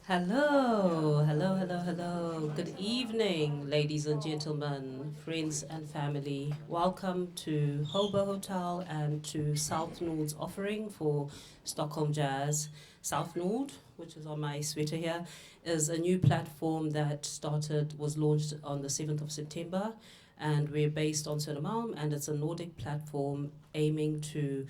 Hello. Good evening, ladies and gentlemen, friends and family. Welcome to Hobo Hotel and to Southnord's offering for Stockholm Jazz. Southnord, which is on my sweater here, is a new platform that was launched on the 7th of September, and we're based on Södermalm, and it's a Nordic platform aiming to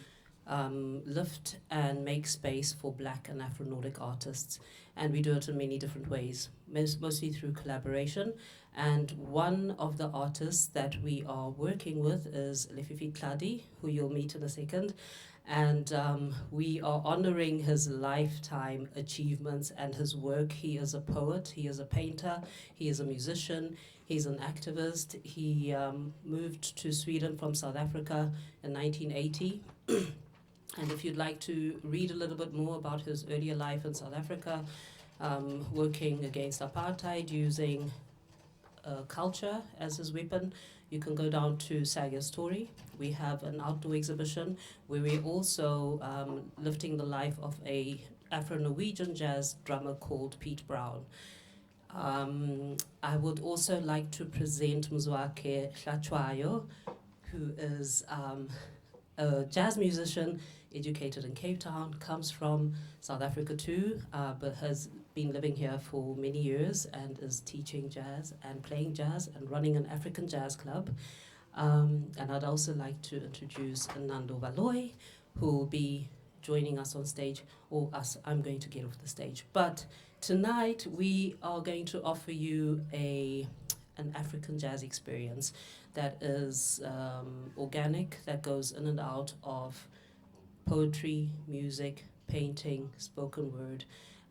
lift and make space for Black and Afro-Nordic artists. And we do it in many different ways, mostly through collaboration. And one of the artists that we are working with is Lefifi Tladi, who you'll meet in a second. And we are honoring his lifetime achievements and his work. He is a poet, he is a painter, he is a musician, he's an activist. He moved to Sweden from South Africa in 1980. And if you'd like to read a little bit more about his earlier life in South Africa, working against apartheid, using culture as his weapon, you can go down to Sager's Story. We have an outdoor exhibition where we're also lifting the life of a Afro-Norwegian jazz drummer called Pete Brown. I would also like to present Mzwakhe Hlatshwayo, who is a jazz musician, educated in Cape Town, comes from South Africa too, but has been living here for many years and is teaching jazz and playing jazz and running an African jazz club. And I'd also like to introduce Nando Valoy, who will be joining us on stage, or us, I'm going to get off the stage. But tonight we are going to offer you an African jazz experience that is organic, that goes in and out of poetry, music, painting, spoken word.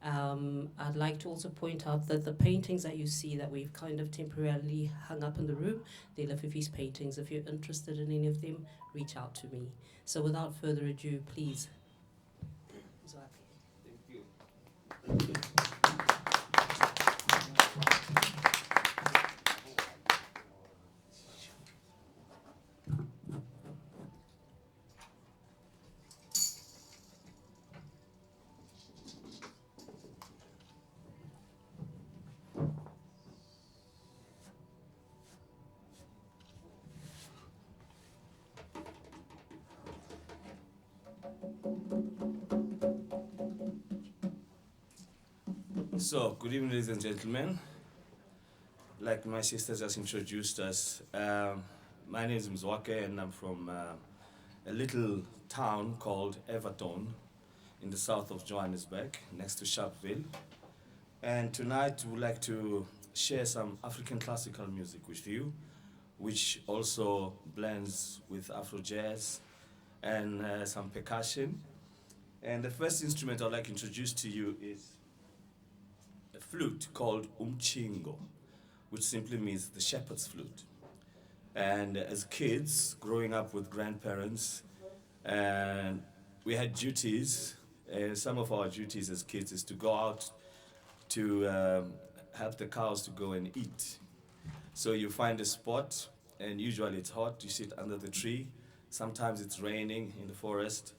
I'd like to also point out that the paintings that you see that we've kind of temporarily hung up in the room, they're Lefifi's paintings. If you're interested in any of them, reach out to me. So without further ado, please. Thank you. So, good evening, ladies and gentlemen. Like my sister just introduced us, my name is Mzwakhe and I'm from a little town called Everton in the south of Johannesburg, next to Sharpeville. And tonight we would like to share some African classical music with you, which also blends with Afro jazz and some percussion. And the first instrument I'd like to introduce to you is a flute called umchingo, which simply means the shepherd's flute. And as kids, growing up with grandparents, and we had duties. Some of our duties as kids is to go out to help the cows to go and eat. So you find a spot, and usually it's hot. You sit under the tree. Sometimes it's raining in the forest.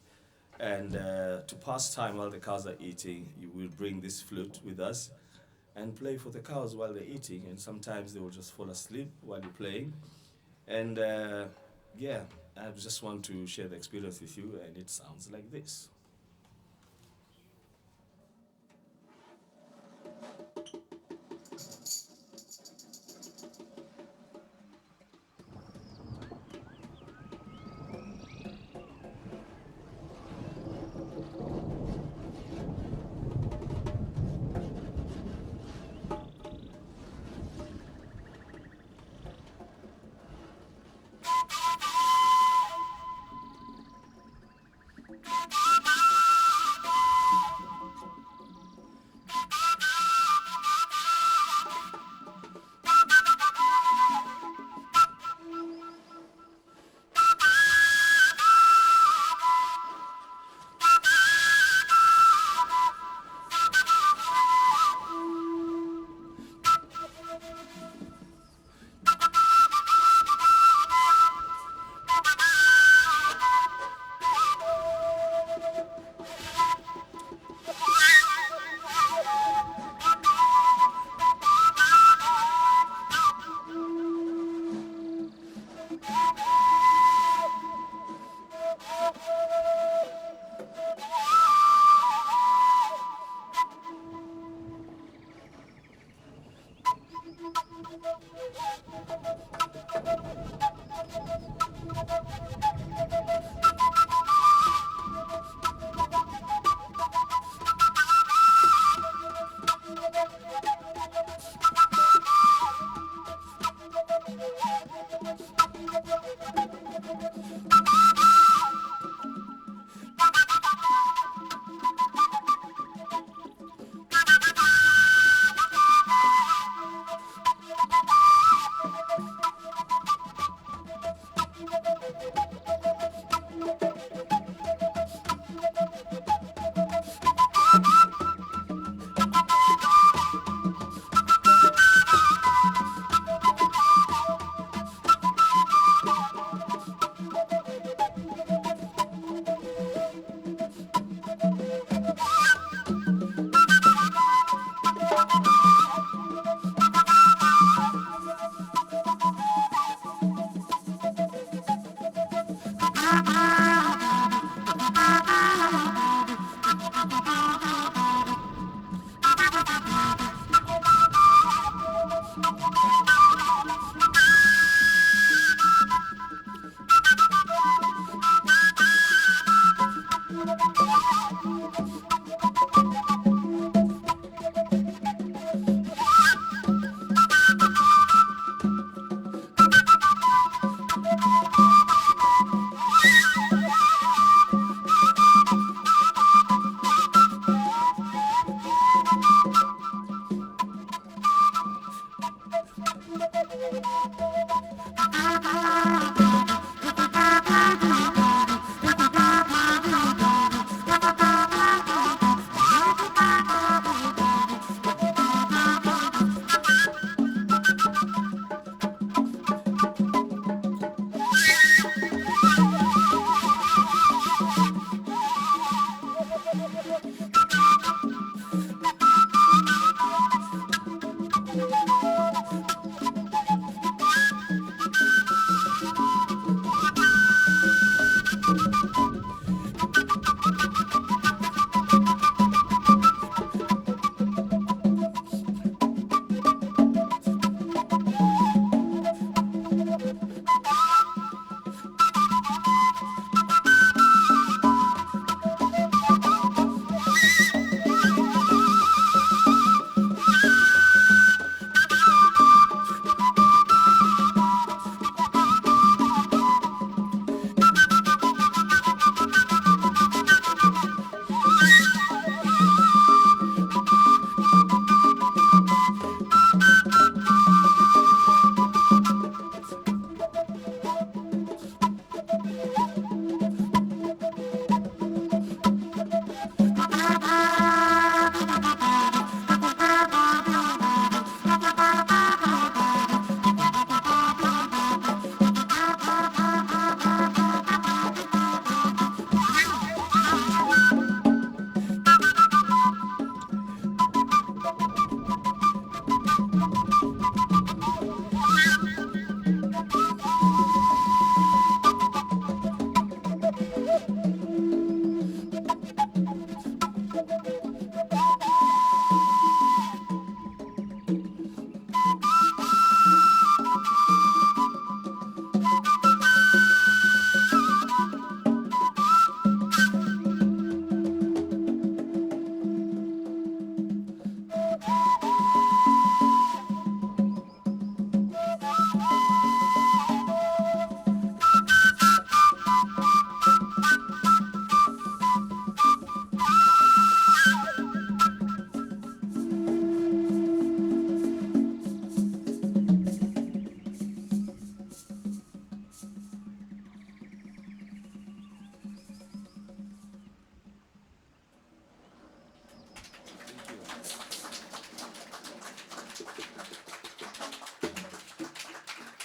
And to pass time while the cows are eating, you will bring this flute with us and play for the cows while they're eating. And sometimes they will just fall asleep while you're playing. And yeah, I just want to share the experience with you, and it sounds like this.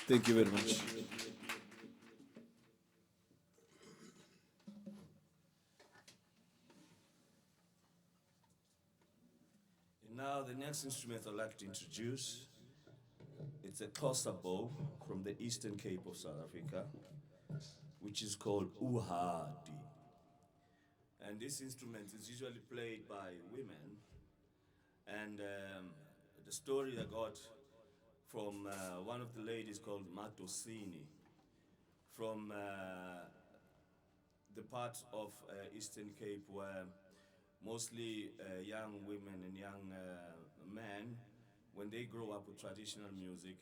Thank you very much. And now the next instrument I'd like to introduce, it's a Xhosa bow from the Eastern Cape of South Africa, which is called uhadi. And this instrument is usually played by women. And the story I got from one of the ladies called Matosini from the part of Eastern Cape where mostly young women and young men, when they grow up with traditional music,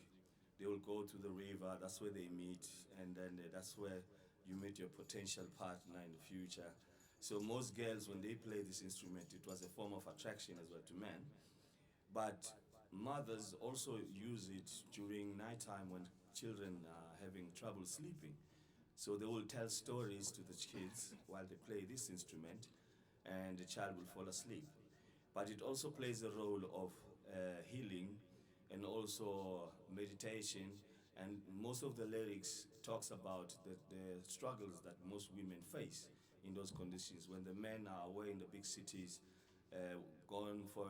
they will go to the river, that's where they meet, and then that's where you meet your potential partner in the future. So most girls, when they play this instrument, it was a form of attraction as well to men. But mothers also use it during nighttime when children are having trouble sleeping. So they will tell stories to the kids while they play this instrument, and the child will fall asleep. But it also plays a role of healing and also meditation. And most of the lyrics talks about the struggles that most women face in those conditions when the men are away in the big cities, gone for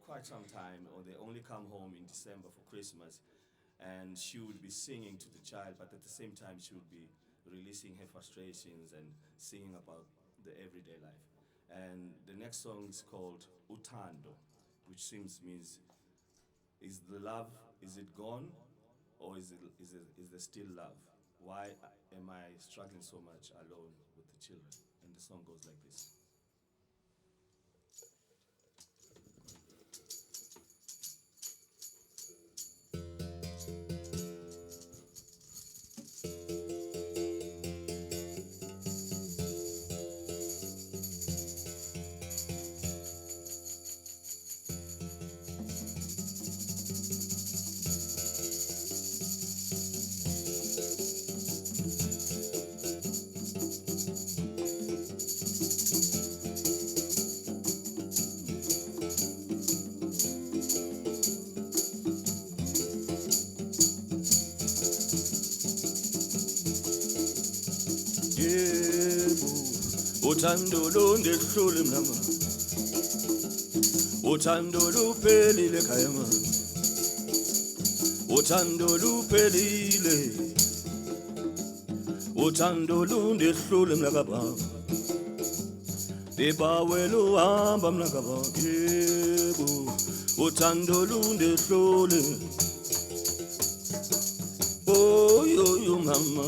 quite some time, or they only come home in December for Christmas. And she would be singing to the child, but at the same time she would be releasing her frustrations and singing about the everyday life. And the next song is called Utando, which means is the love, is it gone, or is there still love? Why am I struggling so much alone with the children? And the song goes like this. uthando londehlule mlama uthando luphelile khaya ma uthando luphelile uthando londehlule mlakaba bebawe luhamba mlakaba yebo uthando londehlule oh yo mama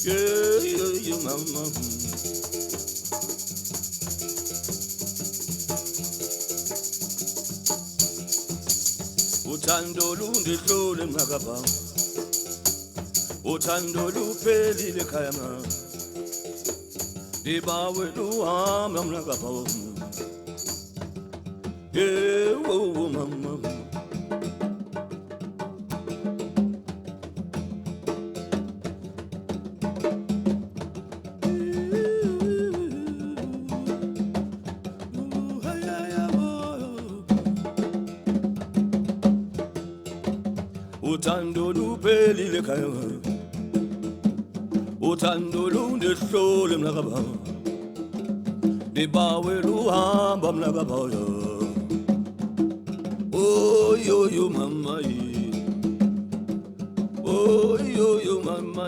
yo mama uthando lundehlule mlakaba uthando luphelile khaya ma bebawe luhamba mlakaba oh mama uthando luphelile khaya uthando lundehlule mlakaba bebawe luhamba mlakaba oh yo mama oh yo mama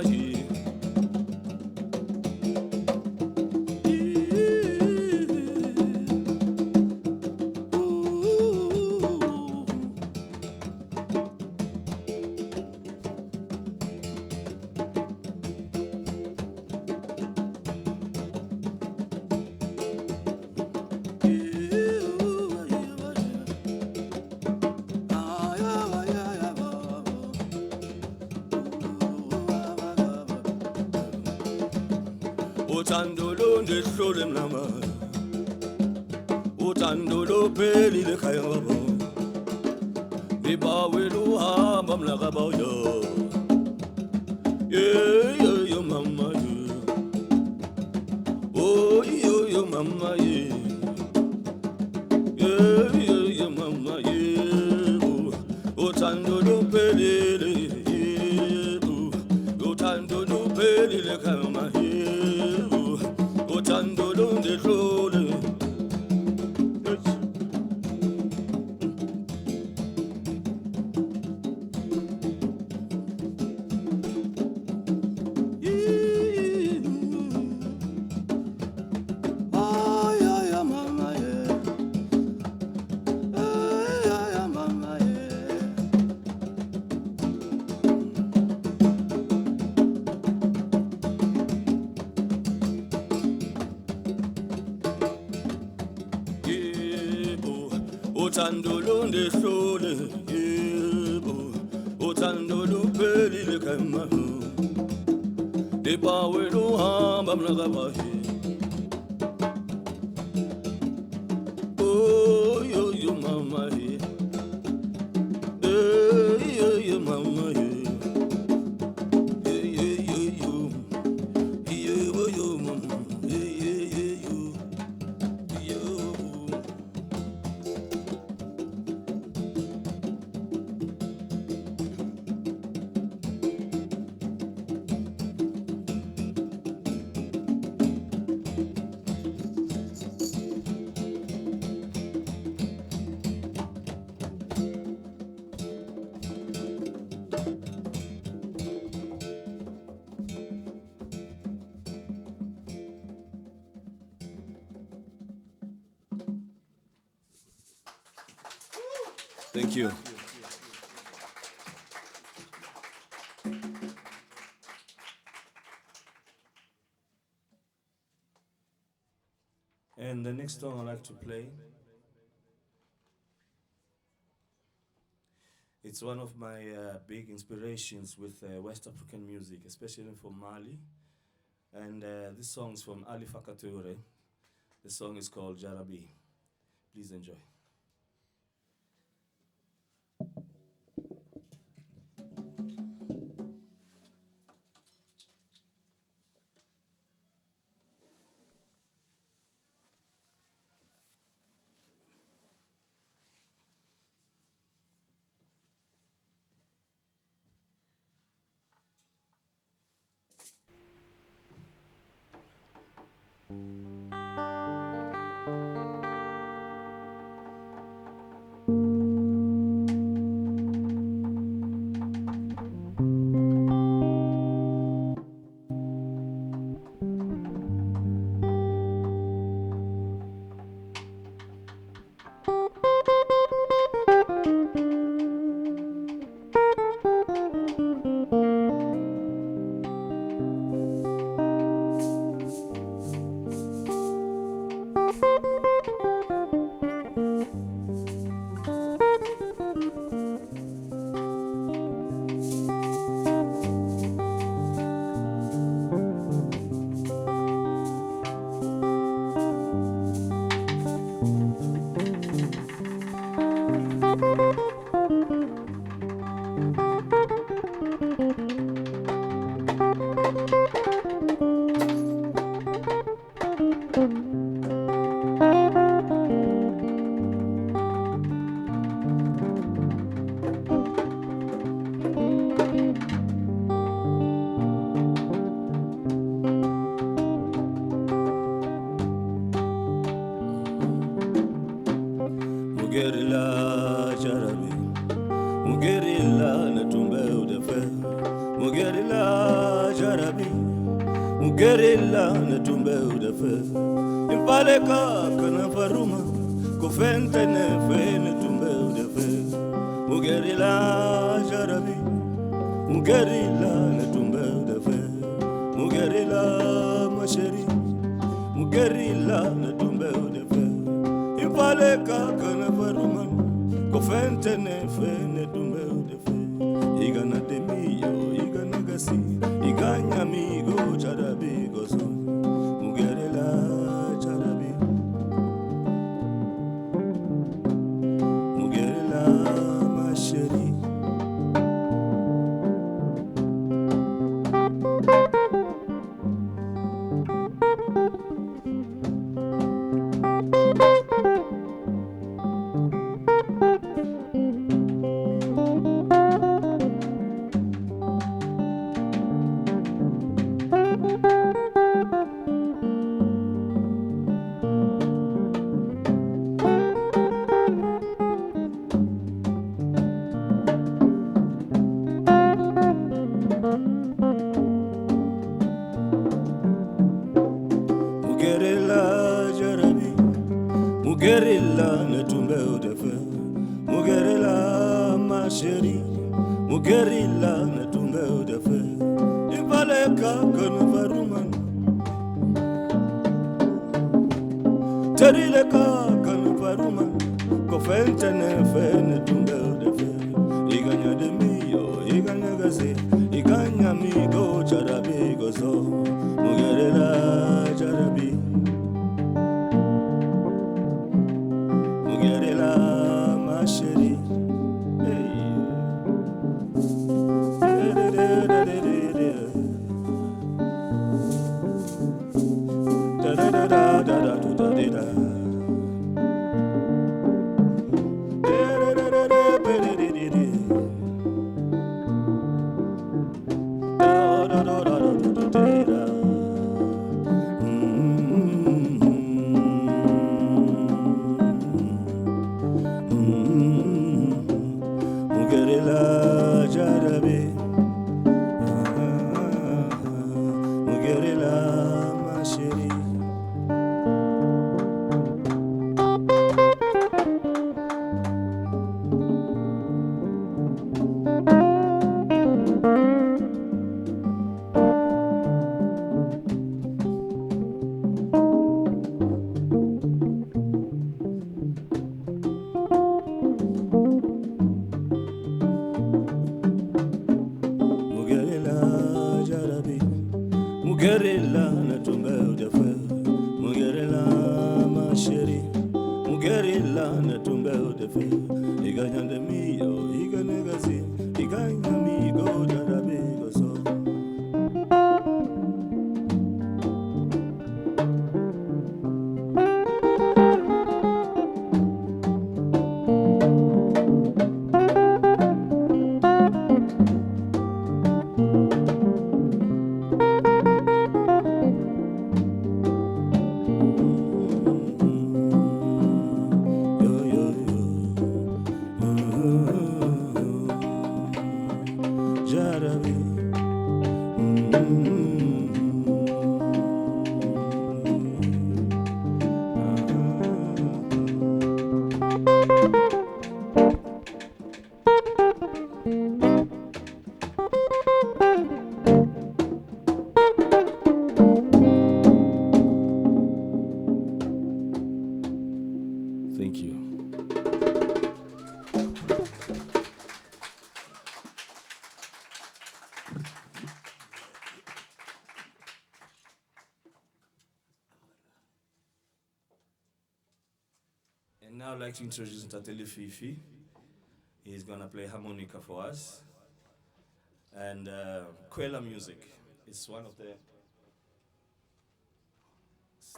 uthando londehlule mlama uthando luphelile khaya baba bebawe luhamba mlakaba yo mama oh yo mama yo mama uthando luphelile uthando luphelile khaya ma uthando londehlule uthando londehlule yebo uthando luphelile khaya bebawe luhamba mlakaba oh yo mama yo mama Thank you. And the next song I'd like to play, it's one of my big inspirations with West African music, especially from Mali. And this song is from Ali Fakature. The song is called Jarabi. Please enjoy. Mugerila na tumbe udefe Impaleka kana faruma Kufente nefe na tumbe udefe Mugerila jarabi Mugerila na tumbe udefe Mugerila masheri Mugerila na tumbe udefe Impaleka kana faruma Kufente nefe na tumbe udefe Igana demiyo, igana gasi Iganya migo charabi gozo Mugerela charabi Mugerela masheri Mugerela na tumbe udefe Mugerela masheri Mugerela na tumbe udefe Impaleka kana varuman Terileka kana varuman Kofente nefe na tumbe udefe Iganya demiyo, iganya gazi Iganya migo charabi gozo Mugerela charabi Chérie, Mugerela na tumbe udefe Mugerela masheri Mugerela na tumbe udefe Iganya demiyo, iganya gazi Iganya migo jarabi gozo Thank you. And now I'd like to introduce Lefifi. He's gonna play harmonica for us. And Kwela music is one of the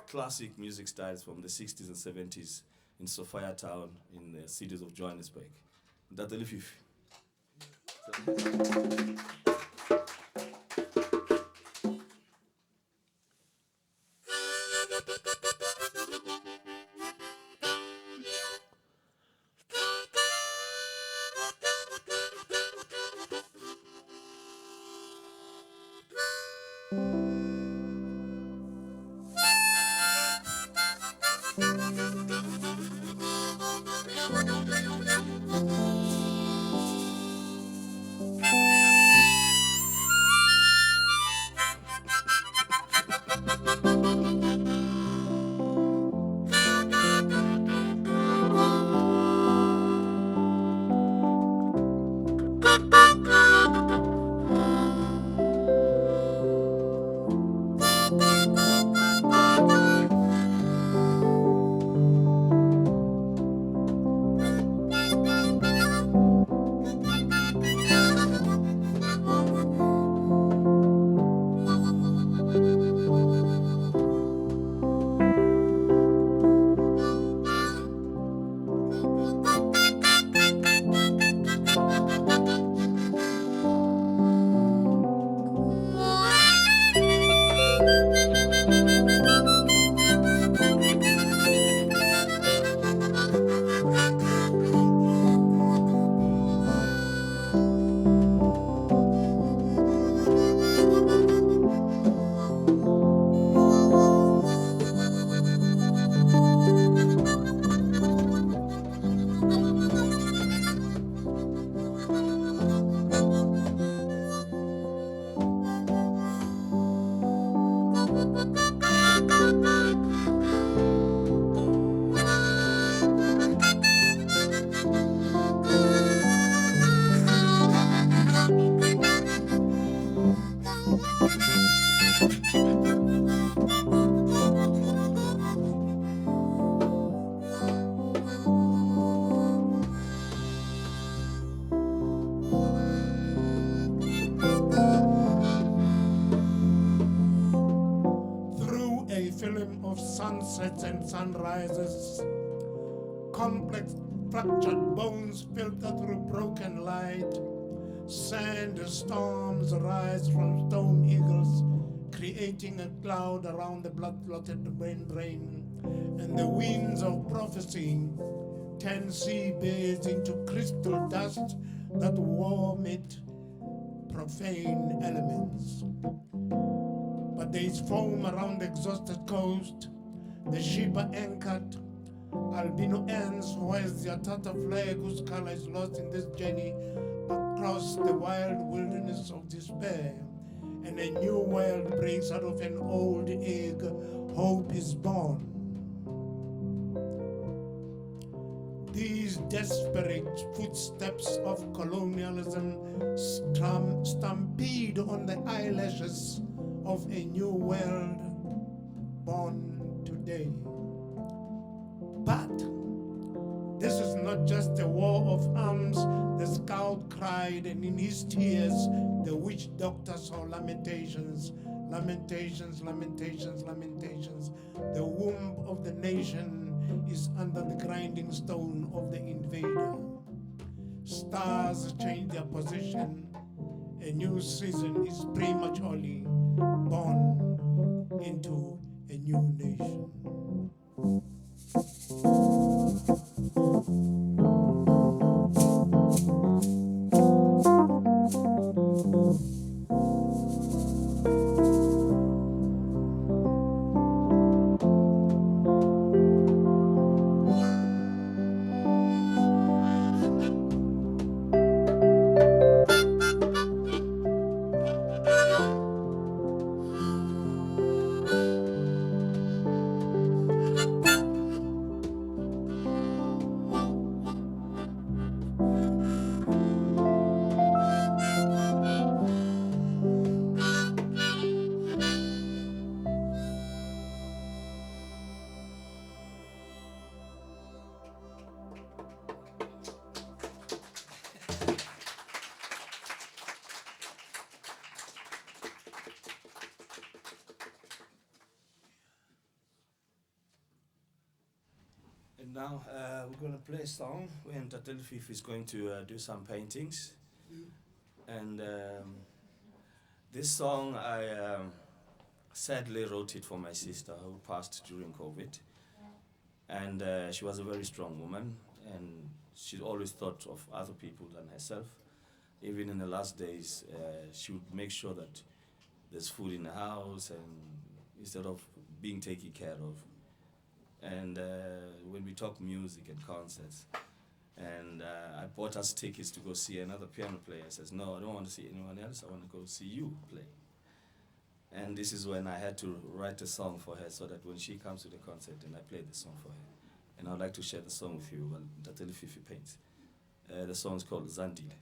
classic music styles from the 60s and 70s in Sophia Town in the cities of Johannesburg. Lefifi. Sunsets and sunrises, complex fractured bones filter through broken light, sand storms rise from stone eagles, creating a cloud around the blood-clotted brain, and the winds of prophecy turn seabeds into crystal dust that warm it profane elements. But there is foam around the exhausted coast. The ship are anchored. Albino ants hoist their Tata flag whose color is lost in this journey across the wild wilderness of despair. And a new world breaks out of an old egg. Hope is born. These desperate footsteps of colonialism stampede on the eyelashes of a new world born today. But this is not just a war of arms. The scout cried, and in his tears the witch doctor saw lamentations, lamentations, lamentations, lamentations. The womb of the nation is under the grinding stone of the invader. Stars change their position. A new season is prematurely born into a new nation. And now we're going to play a song when Lefifi is going to do some paintings. And this song, I sadly wrote it for my sister who passed during COVID. And she was a very strong woman, and she always thought of other people than herself. Even in the last days, she would make sure that there's food in the house, and instead of being taken care of. And when we talk music and concerts, and I bought us tickets to go see another piano player. I says, no, I don't want to see anyone else. I want to go see you play. And this is when I had to write a song for her so that when she comes to the concert, and I play the song for her. And I'd like to share the song with you while Lefifi paints. The song is called Zandile.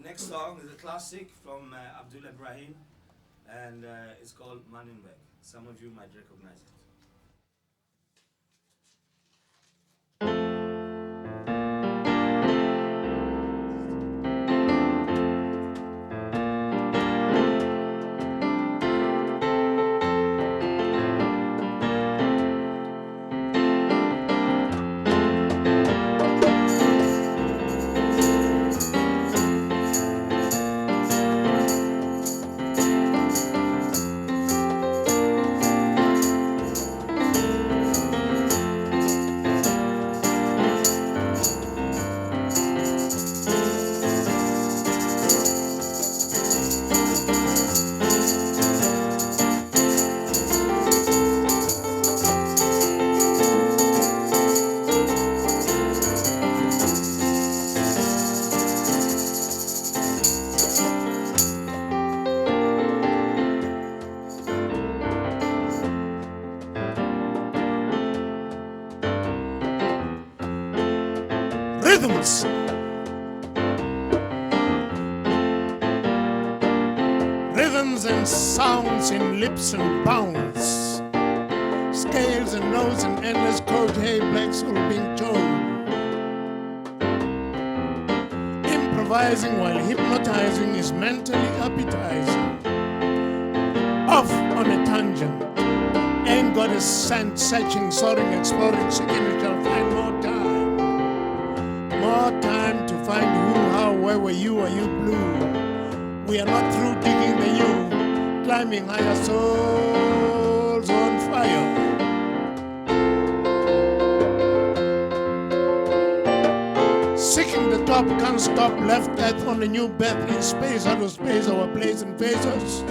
next song is a classic from Abdul Ibrahim, and it's called Maninbek. Some of you might recognize it. Rhythms. Rhythms and sounds in lips and bounds. Scales and notes and endless code. Hey, black soul being told. Improvising while hypnotizing is mentally appetizing. Off on a tangent. Ain't got a scent, searching, soaring, exploring, seeking it shall find more time. More time to find who, how, where were you, are you blue? We are not through digging the you, climbing higher souls on fire. Seeking the top, can't stop, left earth on a new birth in space, out of space, our place and phases.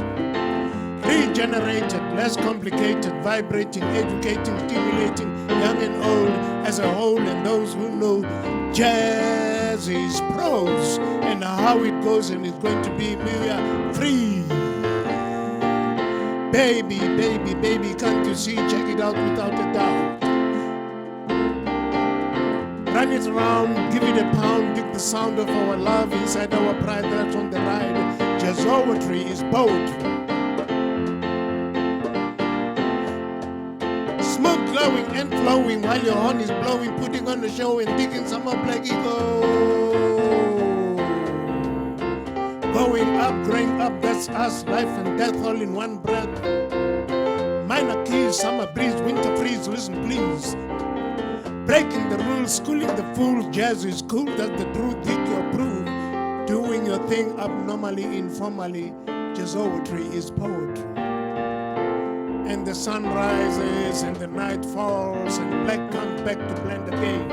Regenerated, less complicated, vibrating, educating, stimulating, young and old as a whole, and those who know jazz is prose and how it goes, and it's going to be we are free. Baby, baby, baby, can't you see? Check it out without a doubt. Run it around, give it a pound, dig the sound of our love inside our pride that's on the ride. Jazzometry is poetry. Smoke glowing and flowing while your horn is blowing, putting on the show and digging some more black ego. Going up, growing up, that's us, life and death all in one breath. Minor keys, summer breeze, winter freeze, listen please. Breaking the rules, schooling the fools, jazz is cool, that's the truth, dig your proof. Doing your thing abnormally, informally, jazzometry is poetry. And the sun rises and the night falls and black comes back to blend again.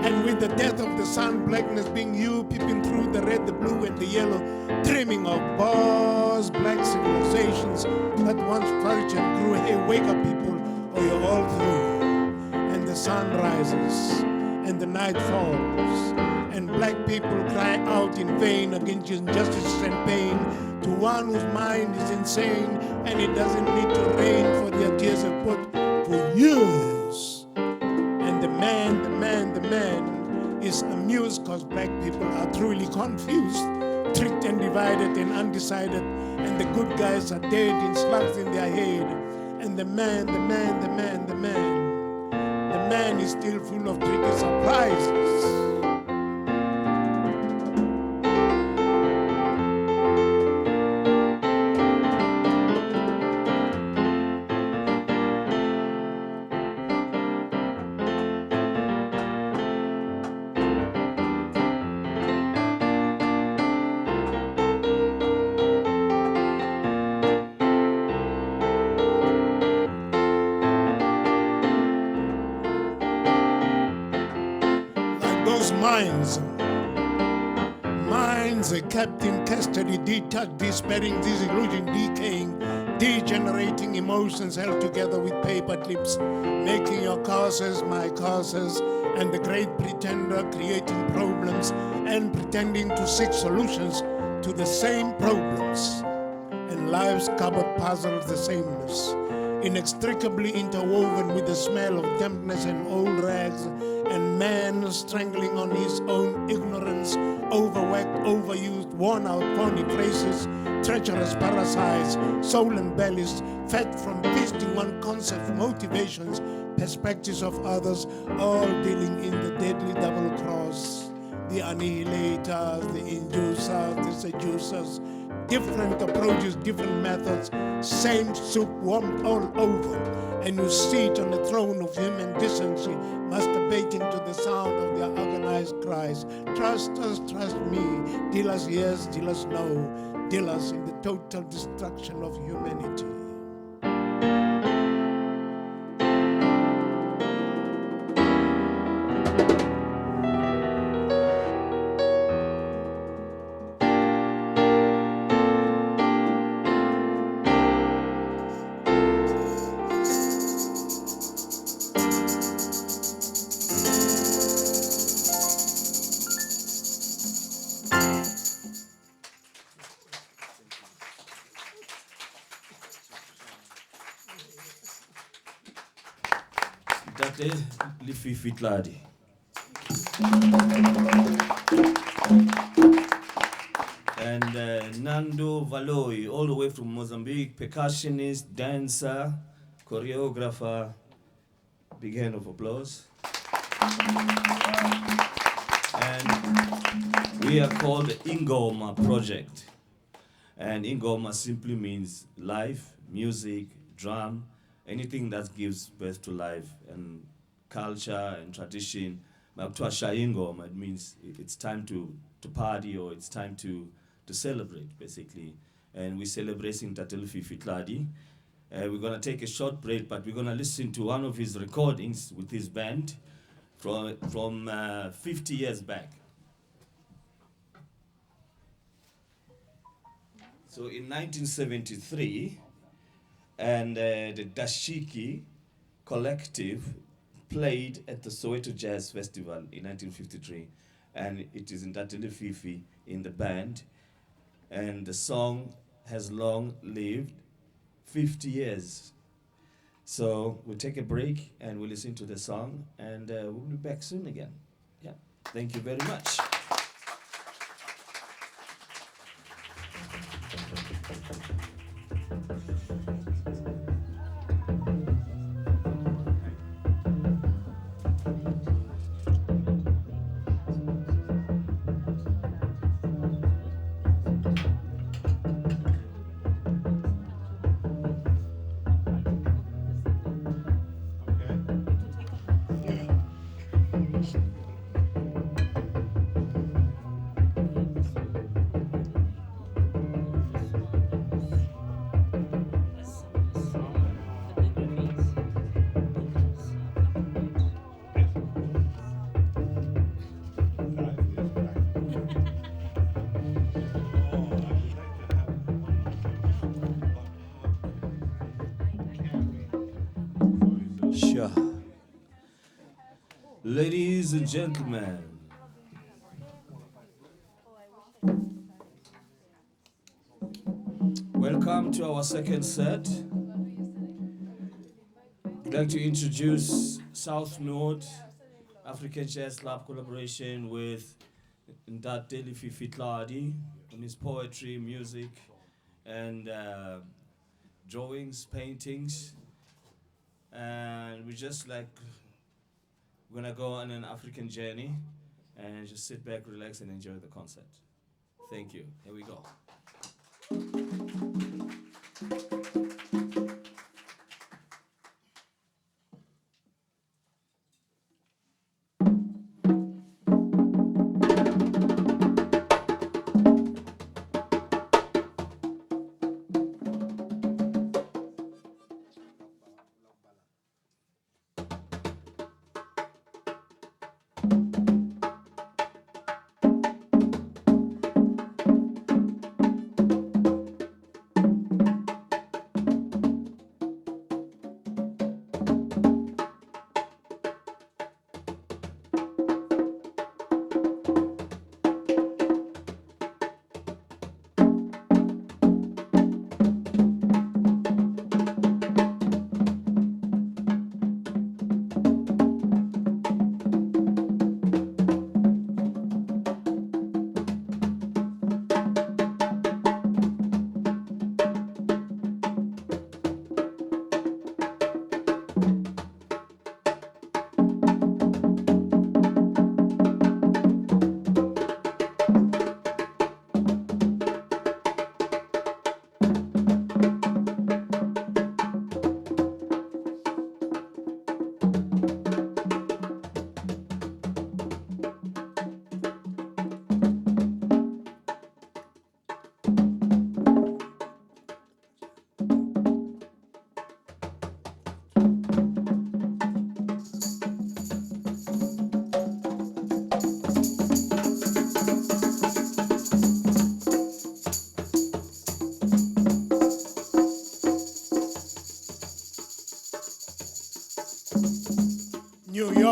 And with the death of the sun, blackness being you, peeping through the red, the blue and the yellow, dreaming of bars, black civilizations that once flourished and grew. Hey, wake up people, or you're all through. And the sun rises and the night falls, and black people cry out in vain against injustice and pain to one whose mind is insane, and it doesn't need to rain for their tears have put for years. And the man is amused cause black people are truly confused, tricked and divided and undecided, and the good guys are dead in slugs in their head. And the man is still full of tricky surprises. Minds are kept in custody, detached, despairing, disillusioned, decaying, degenerating emotions held together with paper clips, making your causes my causes, and the great pretender creating problems and pretending to seek solutions to the same problems. And life's cupboard puzzles the sameness. inextricably interwoven with the smell of dampness and old rags, and man strangling on his own ignorance, overworked, overused, worn out phony phrases, treacherous parasites, swollen bellies, fed from feasting on concepts, motivations, perspectives of others, all dealing in the deadly double cross. The annihilators, the inducers, the seducers, different approaches, different methods, same soup warmed all over, and you sit on the throne of human decency, masturbating to the sound of their agonized cries. Trust us, trust me, deal us yes, deal us no, deal us in the total destruction of humanity. That is Lefifi Tladi. And Nando Valoi, all the way from Mozambique, percussionist, dancer, choreographer. Big hand of applause. And we are called the Ingoma Project. And Ingoma simply means life, music, drum, anything that gives birth to life and culture and tradition. Ingoma, it means it's time to party, or it's time to celebrate, basically. And we're celebrating Lefifi Tladi. We're going to take a short break, but we're going to listen to one of his recordings with his band from 50 years back. So in 1973, and the Dashiki collective played at the Soweto Jazz Festival in 1953, and it is in Lefifi in the band, and the song has long lived 50 years. So we'll take a break and we'll listen to the song, and we'll be back soon again. Yeah, thank you very much. Sure. Ladies and gentlemen, welcome to our second set. I'd like to introduce Southnord, African Jazz Club collaboration with Lefifi Tladi on his poetry, music, and drawings, paintings. And we're gonna go on an African journey and just sit back, relax, and enjoy the concert. Thank you. Here we go.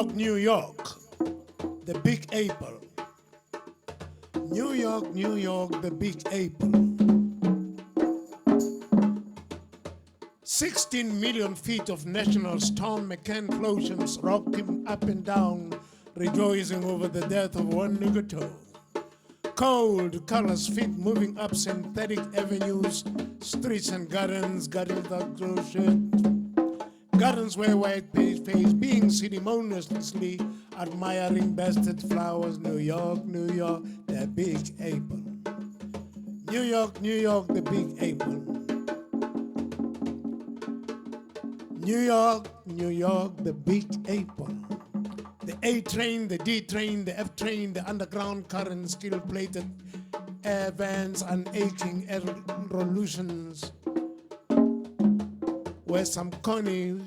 York, New York, the Big Apple. New York, New York, the Big Apple. 16 million feet of national storm explosions rocked him up and down, rejoicing over the death of one nigger. Cold colors fit moving up synthetic avenues, streets and gardens, gardens that grow shit. Gardens where white face being ceremoniously admiring bastard flowers. New York, New York, the Big Apple. New York, New York, the Big Apple. New York, New York, the Big Apple. The A train, the D train, the F train, the underground current, steel plated air vents and aching revolutions. Where some corny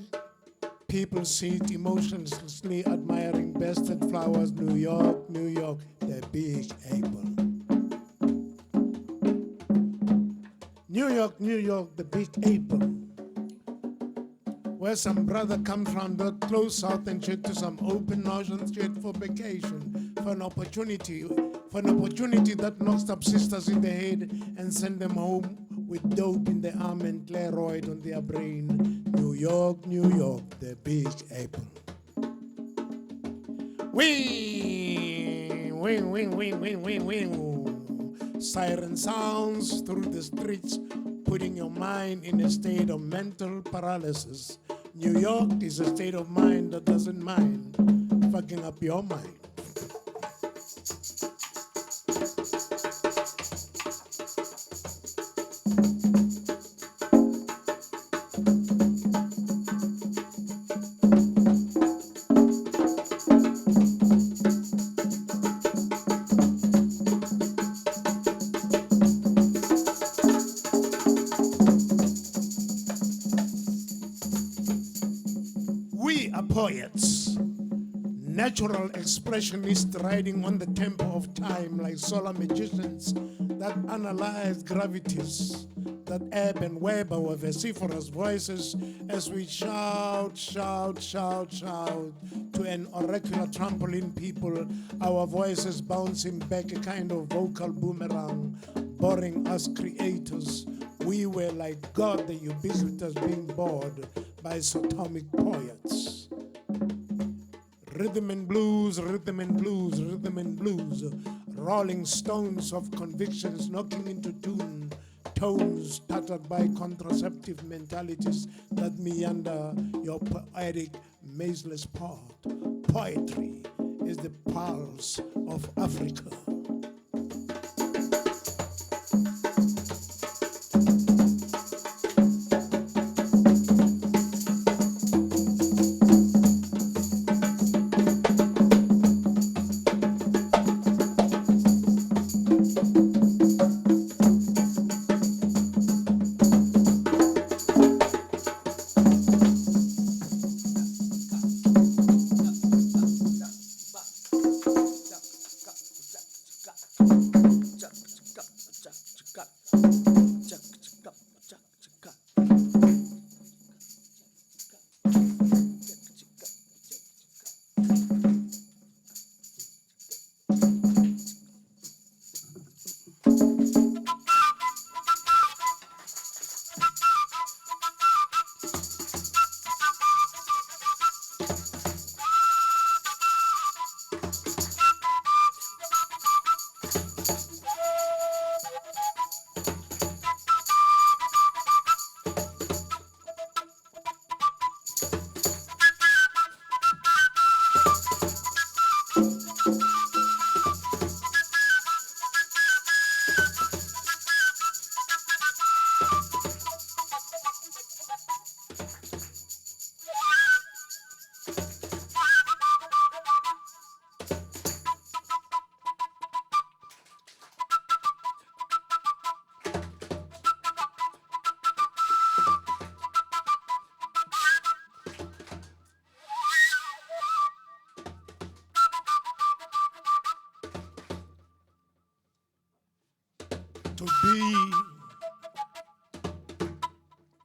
people sit emotionlessly admiring bastard flowers. New York, New York, the Big Apple. New York, New York, the Big Apple. Where some brother comes from the close south and shit to some open ocean shit for vacation, for an opportunity that knocks up sisters in the head and send them home with dope in their arm and Clairoid on their brain. New York, New York, the Big Apple. Wing, wing, wing, wing, wing, wing, wing. Siren sounds through the streets, putting your mind in a state of mental paralysis. New York is a state of mind that doesn't mind fucking up your mind. Poets, natural expressionists riding on the tempo of time like solar magicians that analyze gravities that ebb and web our vociferous voices as we shout, shout, shout, shout to an oracular trampoline people, our voices bouncing back a kind of vocal boomerang, boring us creators. We were like God, the ubiquitous being bored by sotomic poets. Rhythm and blues, rhythm and blues, rhythm and blues, rolling stones of convictions knocking into tune, tones tattered by contraceptive mentalities that meander your poetic, mazeless part. Poetry is the pulse of Africa.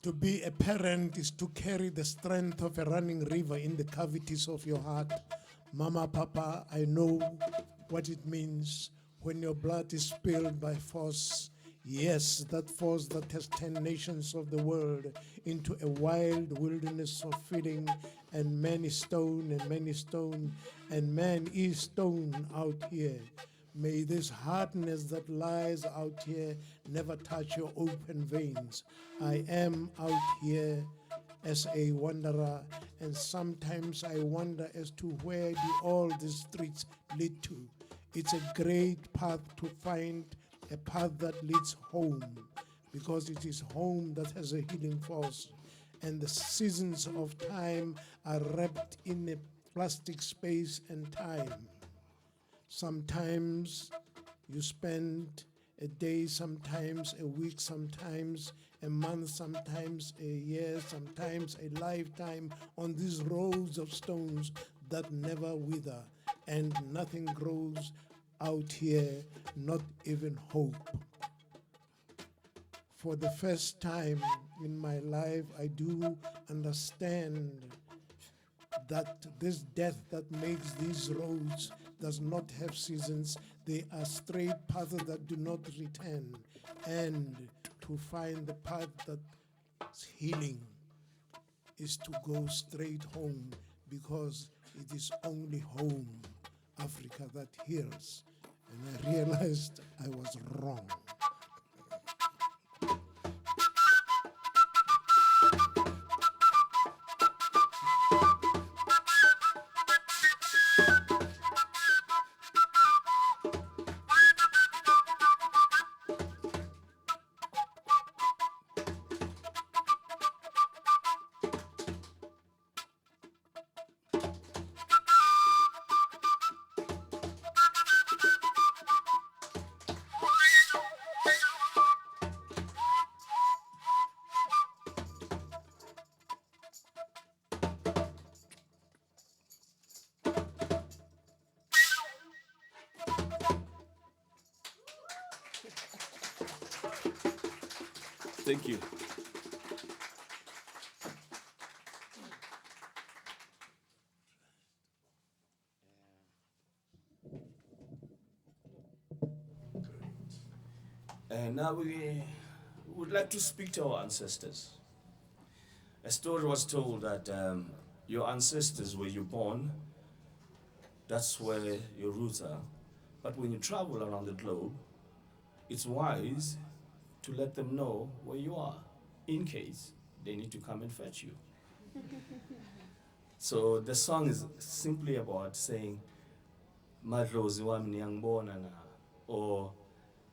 To be a parent is to carry the strength of a running river in the cavities of your heart, Mama, Papa, I know what it means when your blood is spilled by force. Yes, that force that has 10 nations of the world into a wild wilderness of feeding, and man is stone, and man is stone out here. May this hardness that lies out here never touch your open veins. I am out here as a wanderer, and sometimes I wonder as to where do all these streets lead to. It's a great path to find, a path that leads home, because it is home that has a healing force. And the seasons of time are wrapped in a plastic space and time. Sometimes you spend a day, sometimes a week, sometimes a month, sometimes a year, sometimes a lifetime on these rows of stones that never wither, and nothing grows out here, not even hope. For the first time in my life, I do understand that this death that makes these roads does not have seasons. They are straight paths that do not return. And to find the path that's healing is to go straight home, because it is only home, Africa, that heals. And I realized I was wrong. Thank you. And now we would like to speak to our ancestors. A story was told that your ancestors, where you're born, that's where your roots are. But when you travel around the globe, it's wise to let them know where you are, in case they need to come and fetch you. So the song is simply about saying, Madlozi wami niyangibona na, or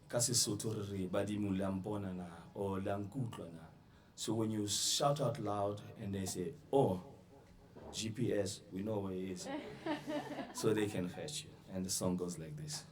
kasisuthu re badimu liyambona na, or lankutlwa na. So when you shout out loud and they say, oh, GPS, we know where he is, so they can fetch you. And the song goes like this.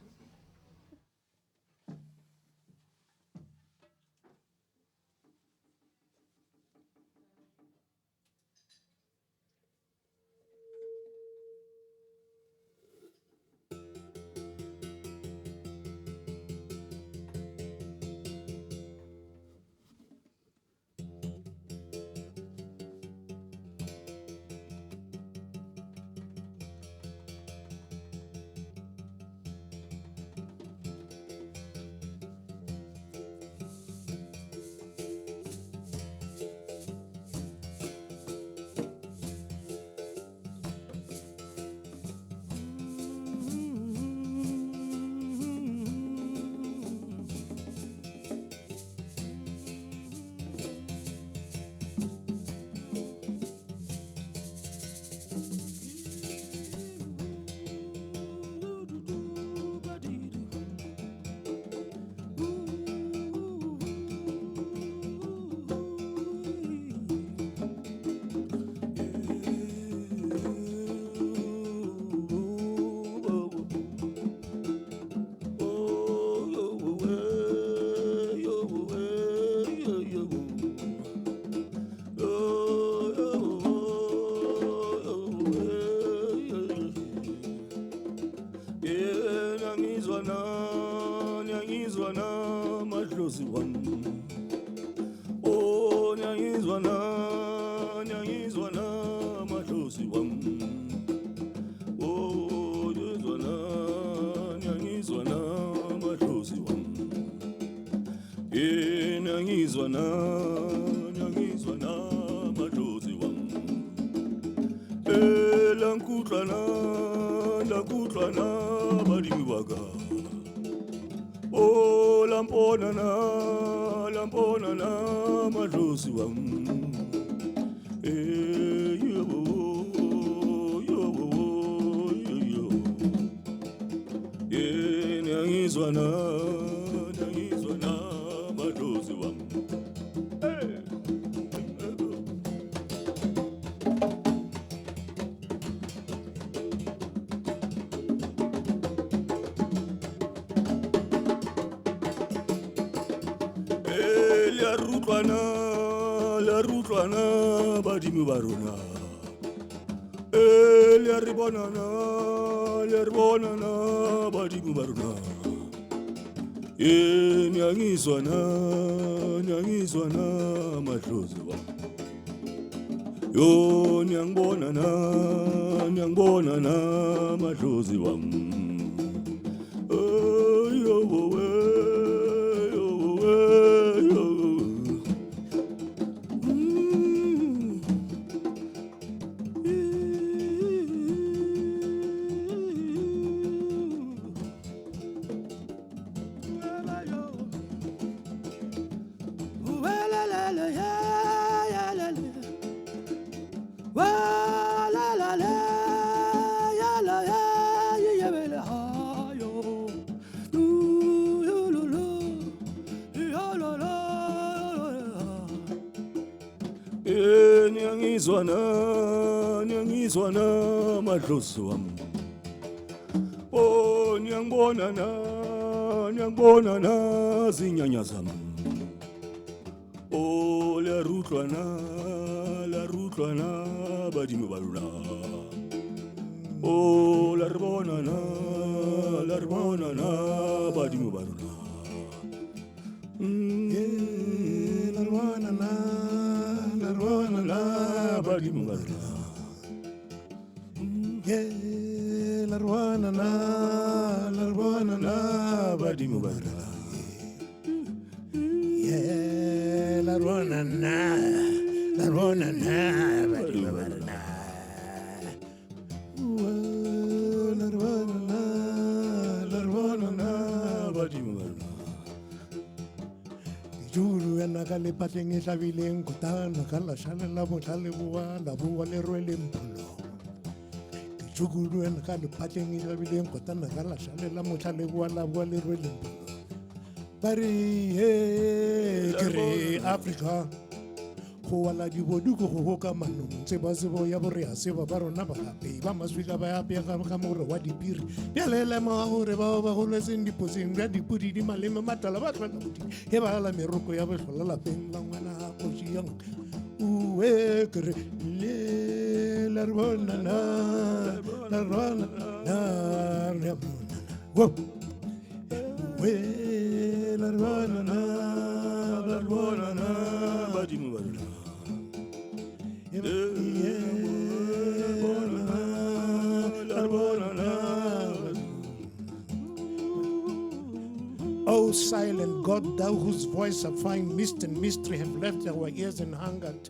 Madlozi wami, oh nyangizwana madlozi wami, oh nyangizwa na madlozi wam lankutlana badimi baka oh lampona na madlozi wam nyangizwa na madlozi wam la rutlwana badimi ba rona le re bonana badimi ba rona nyangizwa na madlozi wam yo nyangibona na madlozi wam yo nyangizwa na madlozi wam oh nyangibona na zinyanya zam oh la rutlwana badimi ba rona oh la ribona na badimi ba rona la ribona na badimi ba rona la ribona na badimi ba rona la ribona na badimi ba rona la ribona na badimi ba rona julu ena ka lepateng e hlabileng kotana ka lashalela botlhale la bua le rwele mpolo jugulu ena ka lepateng e hlabileng kotana ka lashalela motlhale la bua le rwele mpolo ba re ke re Africa go wala dibodu go ka manong tse ba se bo ya bore a se ba rona ba gape ba maswika ba ya pega ka more wa dipiri belela ma gore ba go letseng diposeng ya dipudi di maleme matala ba tla budi he ba la meroko ya bohlola la peng la ngwana go tsiang uwe kre le la rona na wo we la rona na badimi ba rona O silent God, thou whose voice of fine mist and mystery have left our ears and hungered.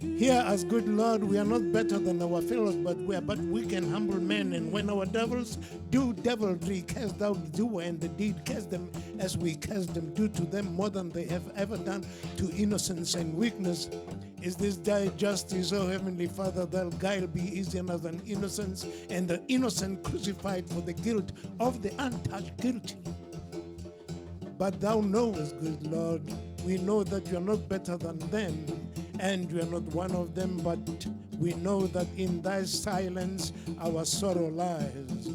Hear us, good Lord, we are not better than our fellows, but we are but weak and humble men. And when our devils do devilry, cast thou the doer and the deed, cast them as we cast them, do to them more than they have ever done to innocence and weakness. Is this thy justice, O Heavenly Father, that guile be easier than innocence, and the innocent crucified for the guilt of the untouched guilty? But thou knowest, good Lord, we know that you are not better than them, and you are not one of them, but we know that in thy silence our sorrow lies.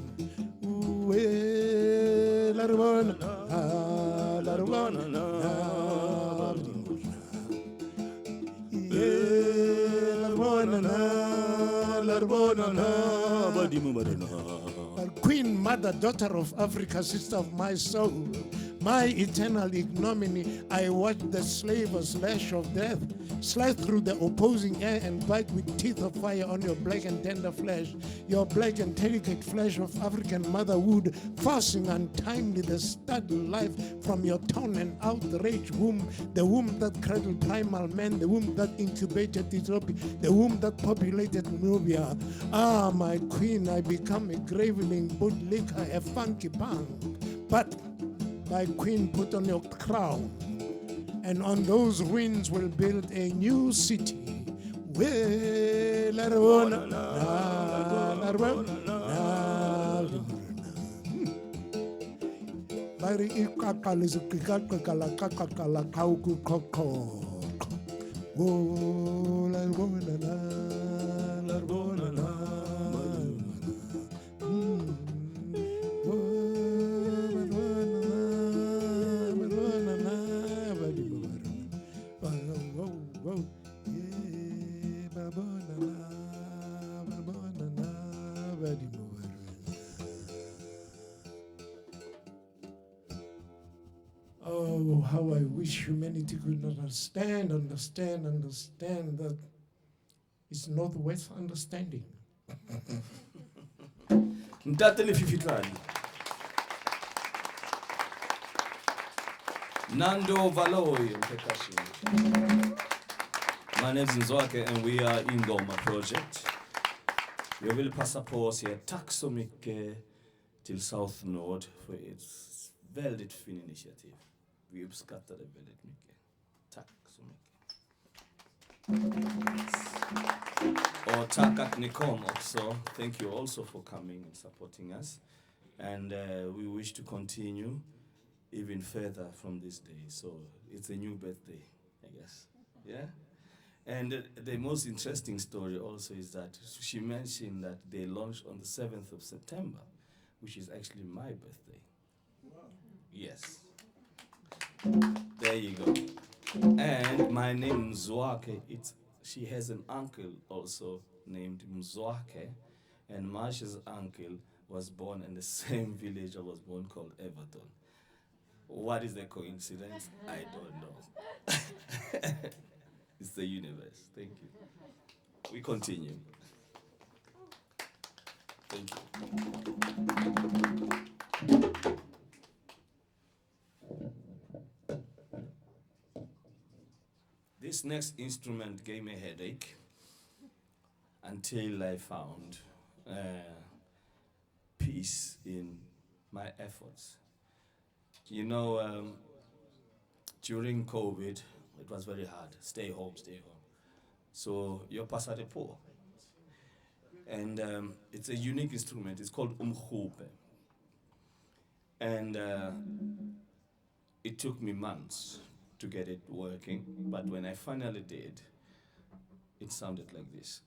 Queen, mother, daughter of Africa, sister of my soul, my eternal ignominy. I watch the slaver slash of death slice through the opposing air and bite with teeth of fire on your black and tender flesh, your black and delicate flesh of African motherhood, forcing untimely the stud life from your torn and outraged womb, the womb that cradled primal men, the womb that incubated Ethiopia, the womb that populated Nubia. Ah, my queen, I become a graveling bootlicker, a funky punk. But my queen, put on your crown, and on those ruins we'll build a new city. Oh, how I wish humanity could understand that it's not worth understanding. Ntate Lefifi Tladi. Nando Valoy on percussion. My name is Mzwakhe and we are Ingoma Project. We will passport here tack så mycket till Southnord för ert väldigt fin initiativ. Vi uppskattar det väldigt mycket. Tack så mycket. Och tack att ni kom också. Thank you also for coming and supporting us. And we wish to continue even further from this day. So it's a new birthday, I guess. Yeah? And the most interesting story also is that she mentioned that they launched on the 7th of September, which is actually my birthday. Wow. Yes. There you go. And my name Mzwakhe, she has an uncle also named Mzwakhe, and Marsha's uncle was born in the same village I was born, called Everton. What is the coincidence? I don't know. It's the universe. Thank you. We continue. Thank you. This next instrument gave me a headache until I found peace in my efforts. You know, during COVID, it was very hard. Stay home, stay home. So you're passade poor. And it's a unique instrument. It's called umkhupe. And it took me months to get it working, but when I finally did, it sounded like this.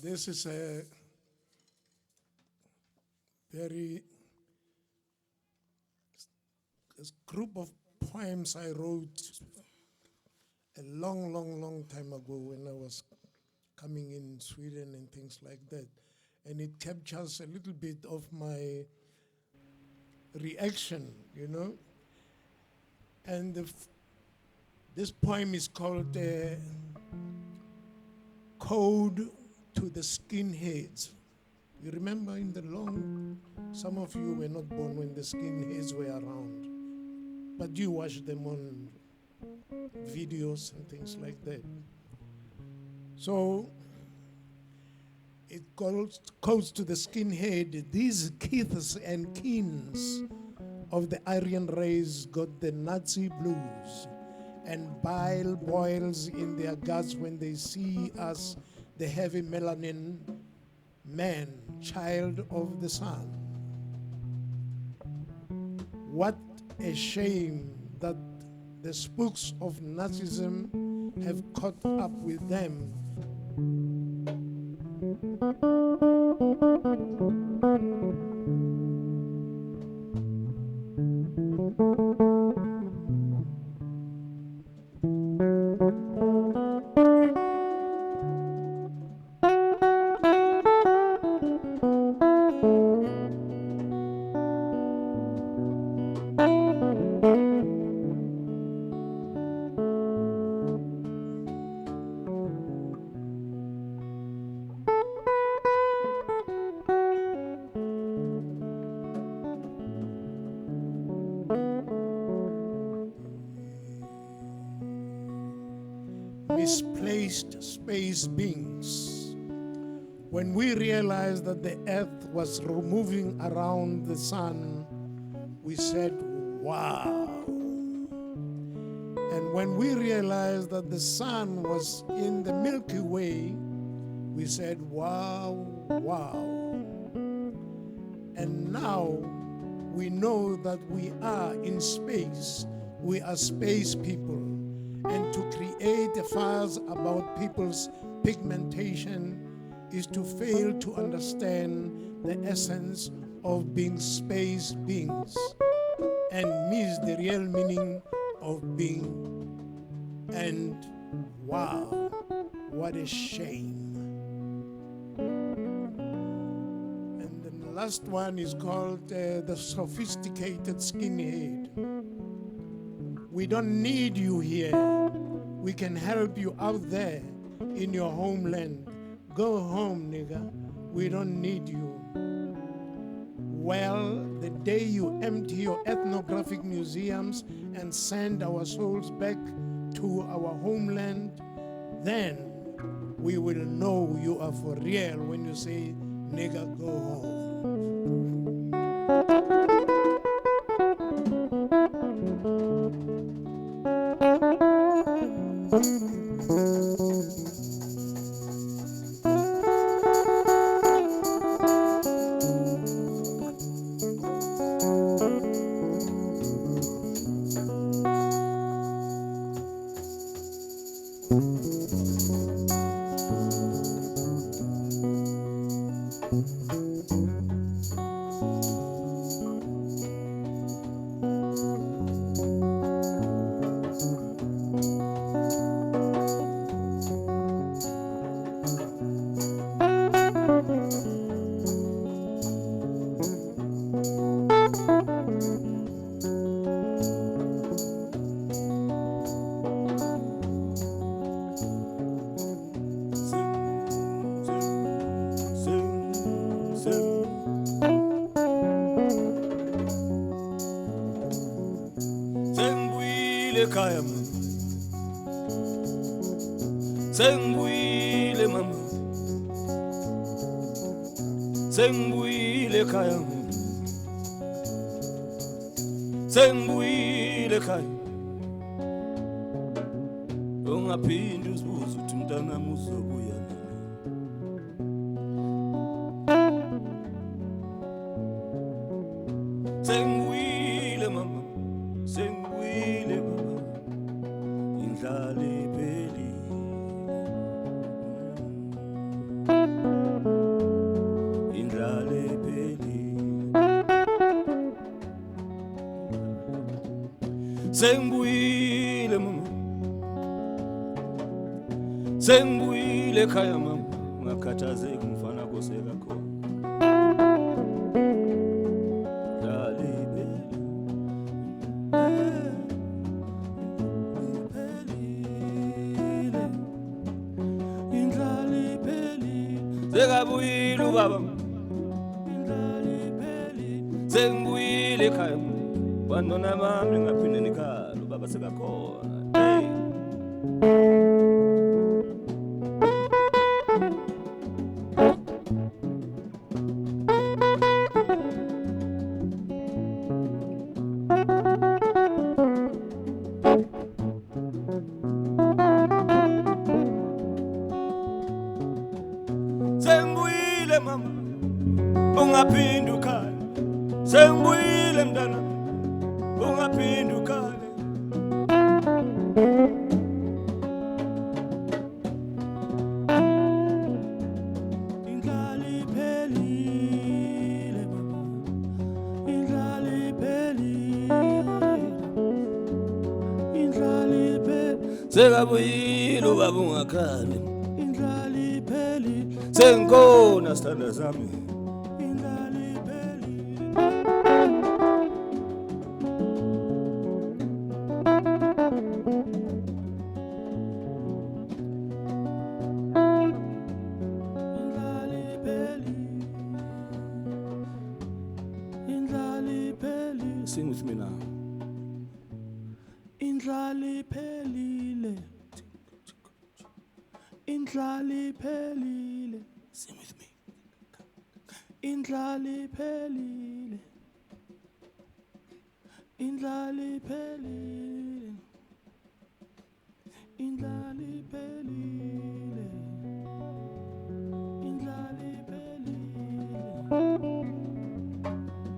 This is a very group of poems I wrote a long time ago when I was coming in Sweden and things like that. And it captures a little bit of my reaction, you know. And this poem is called Code to the Skinheads. You remember in the some of you were not born when the skinheads were around, but you watched them on videos and things like that. So it goes to the skinhead. These kiths and kins of the Aryan race got the Nazi blues, and bile boils in their guts when they see us, the heavy melanin man, child of the sun. What a shame that the spooks of Nazism have caught up with them. Misplaced space beings. When we realized that the earth was moving around the sun, we said, wow. And when we realized that the sun was in the Milky Way, we said, wow, wow. And now we know that we are in space. We are space people. And to create a fuss about people's pigmentation is to fail to understand the essence of being space beings and miss the real meaning of being. And wow, What a shame. And then the last one is called The Sophisticated Skinhead. We don't need you here. We can help you out there in your homeland. Go home, nigga. We don't need you. Well, the day you empty your ethnographic museums and send our souls back to our homeland, then we will know you are for real when you say, nigga, go home. Sengwile mama, sengwile kaya, sengwile kaya. Ungaphindi uzibuze uthi mntanami uzobuya nini. Sengwile mama, sengwile mama, indlala iphelile. Sengwile mama, sengwile khaya mama, ngakhathazeki mfana koseka khona. Indlala iphelile, sekabuyile ubaba, indlala iphelile, sengibuyile khaya. Bantwana bami ngaphinde nikhalo baba sekakhona. Hey. Sengibuyile mama, ungaphinde ukhale. Sengibuyile mntana, ungaphinde ukhale. Indlala iphelile baba, indlala iphelile, indlala iphelile. Sekabuyile ubaba ungakhali. Indlala iphelile, sengikhona sithanda sami. Indlala iphelile. Sing with me now. Indlala iphelile, indlala iphelile. Sing with me. Indlala iphelile, indlala iphelile, indlala iphelile,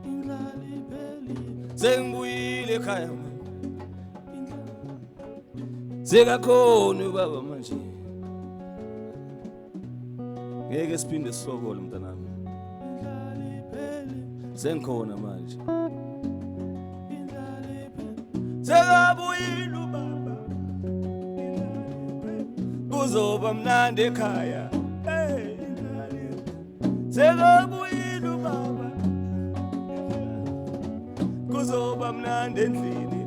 indlala iphelile. Sengibuyile ekhaya sekakhona ubaba manje, ngeke siphinde sisokole mntanami, sengikhona manje. Sekabuyile ubaba kuzoba mnandi ekhaya hey sekabuyile ubaba kuzoba mnandi endlini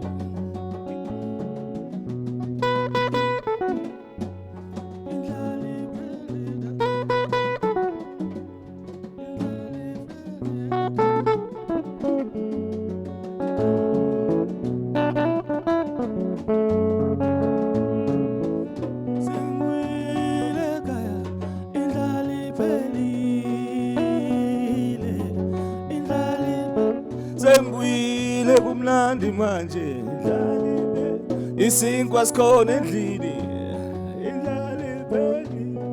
sengwile kumnandi manje isinkwa sikhona endlini indlala iphelile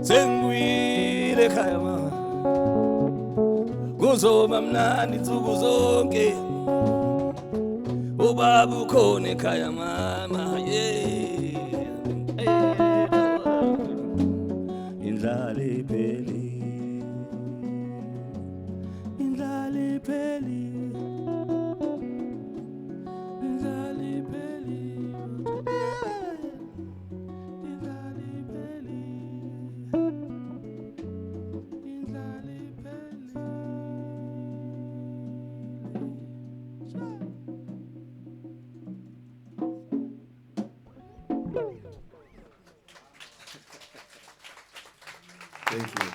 sengwile ekhaya mama kuzoba mnandi insuku zonke ubaba ukhona ekhaya mama indlala iphelile indlala iphelile indlala iphelile indlala iphelile indlala iphelile. Thank you.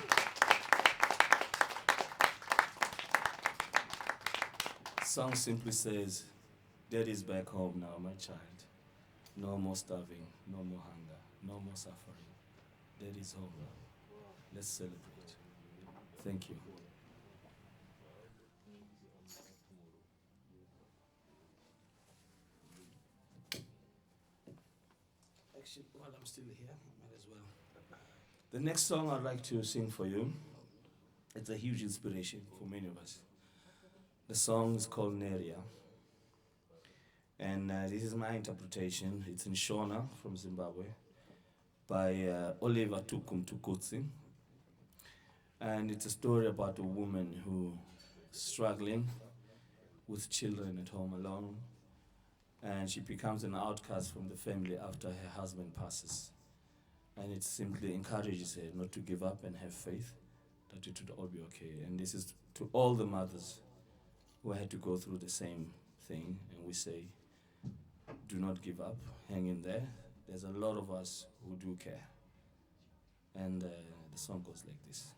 Song simply says, Daddy's back home now, my child. No more starving, no more hunger, no more suffering. Daddy's home now. Let's celebrate. Thank you. Actually, while I'm still here, I might as well. The next song I'd like to sing for you, it's a huge inspiration for many of us. The song is called Neria. And this is my interpretation. It's in Shona from Zimbabwe by Oliver Tukumtukutsi. And it's a story about a woman who is struggling with children at home alone. And she becomes an outcast from the family after her husband passes. And it simply encourages her not to give up and have faith that it would all be okay. And this is to all the mothers who had to go through the same thing. And we say, do not give up, hang in there. There's a lot of us who do care. And the song goes like this.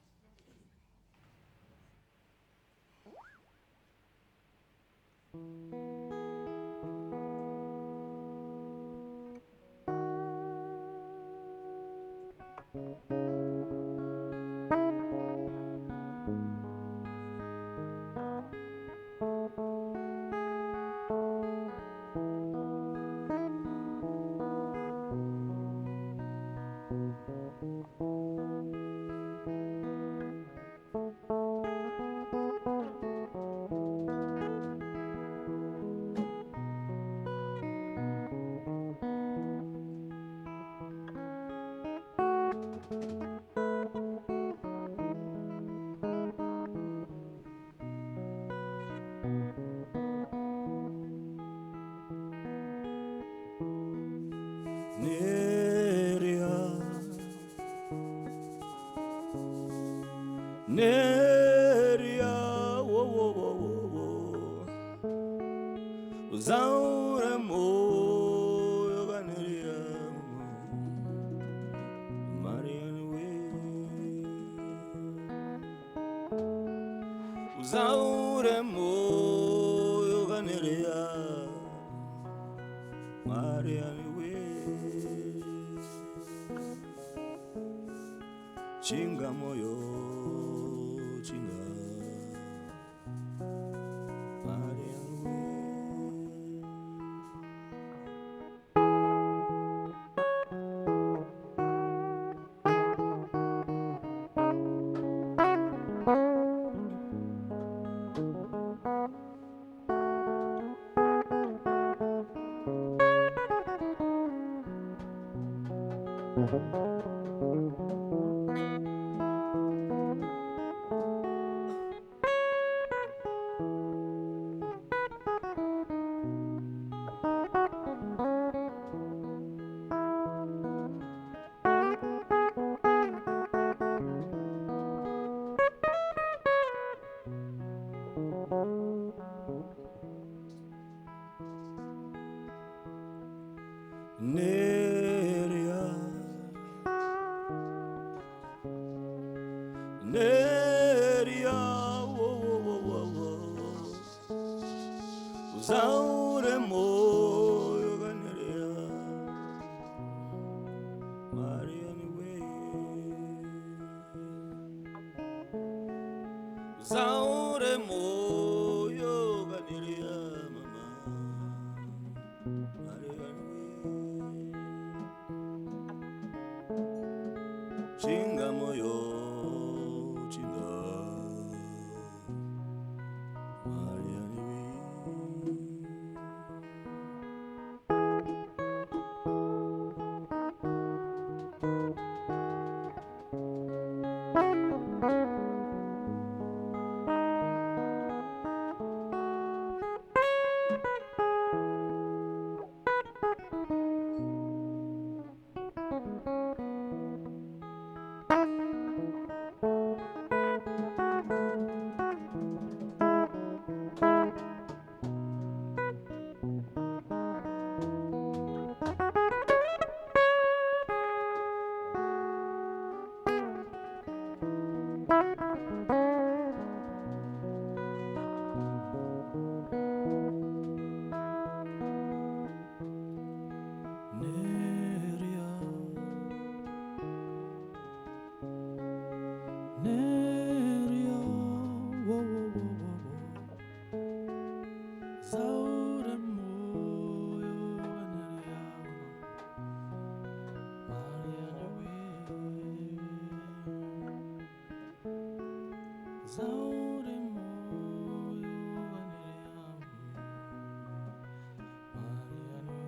Neria, wo wo wo wo wo. Uzaura moyo ganeria, Marian we. Uzaura moyo ganeria, Marian we. Chinga moyo. Neria, Neria, usaure moyo kaneria, Mariani way, usaure moyo kaneria, mama, Mariani way. Chinga moyo, chinga Mariani we. Neria, Neria, wo wo wo wo wo. Zaure moyo kaneria, Mariani way. Zaure moyo kaneria, Mariani way.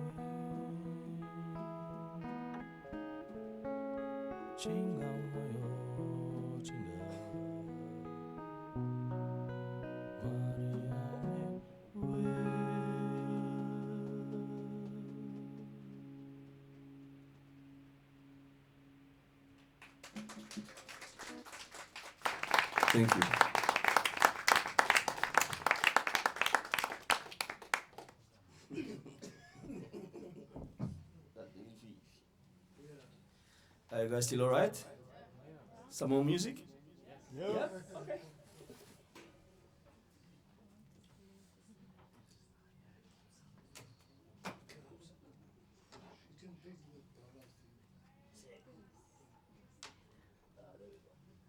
Chinga moyo, chinga Mariani way. Thank you. Are you guys still all right? Some more music? Yeah. Okay.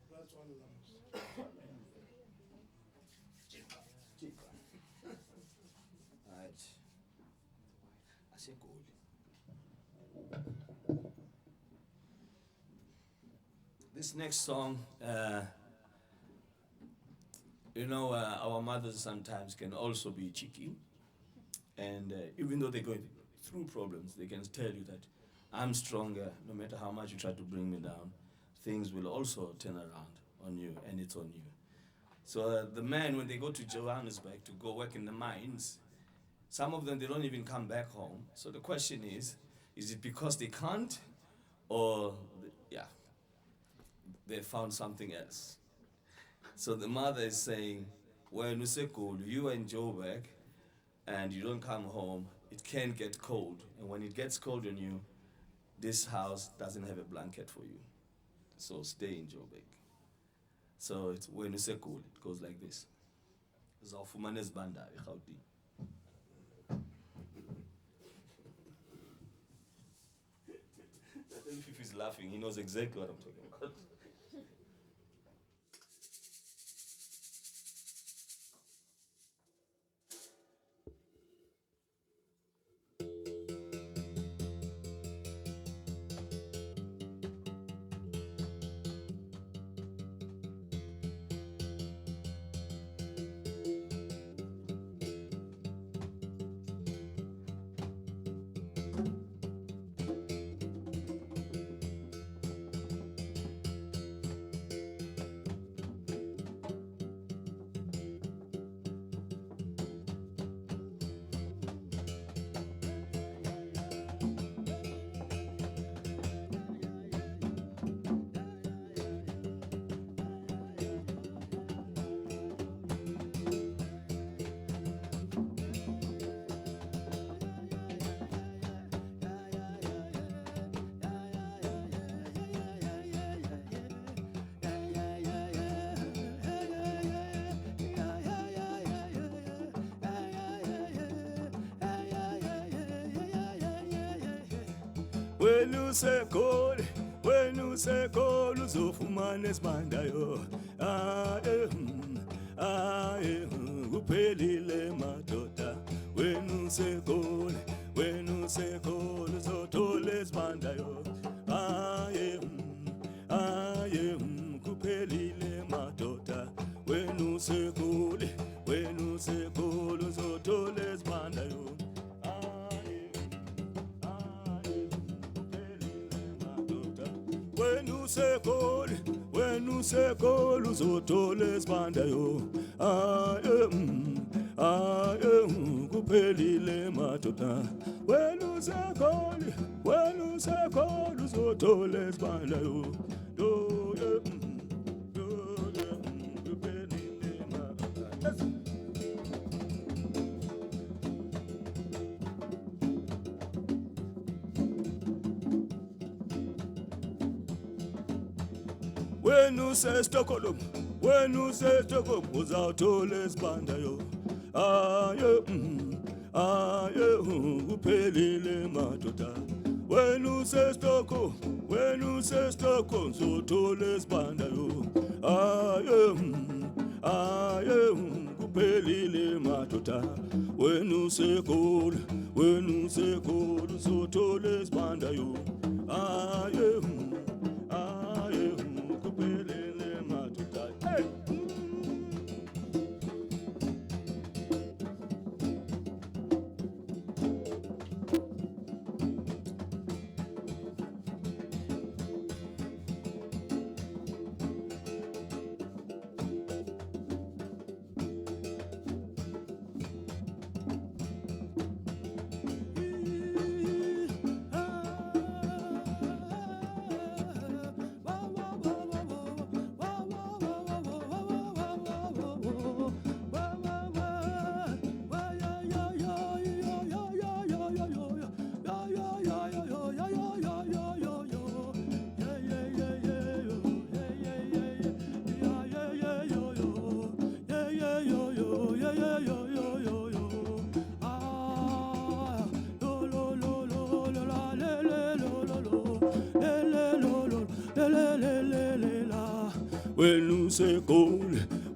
That's one of them. Right. I say gold. This next song, our mothers sometimes can also be cheeky. And even though they're going through problems, they can tell you that I'm stronger. No matter how much you try to bring me down, things will also turn around on you, and it's on you. So the men, when they go to Johannesburg to go work in the mines, some of them, they don't even come back home. So the question is it because they can't, or, they found something else? So the mother is saying, when you are in Joburg and you don't come home, it can get cold. And when it gets cold on you, this house doesn't have a blanket for you. So stay in Joburg. So it's when you say cool, it goes like this. Zawufumana ezibanda eGauteng. If he's laughing, he knows exactly what I'm talking about. wenu sekhole wenu sekhole uzofumana esibandayo kuphelile madoda wenu sekhole uzothola esibandayo kuphelile madoda wenu sekhole uzothola esibandayo wenu sekhole uzothola esibandayo kuphelile madoda wenu sekhole uzothola esibandayo kuphelile madoda. Wenu se Stockholm uzawuthola esibandayo kuphelile madoda wenu se Stockholm uzothola esibandayo kuphelile madoda wenu sekhole uzothola esibandayo kuphelile madoda. Hey!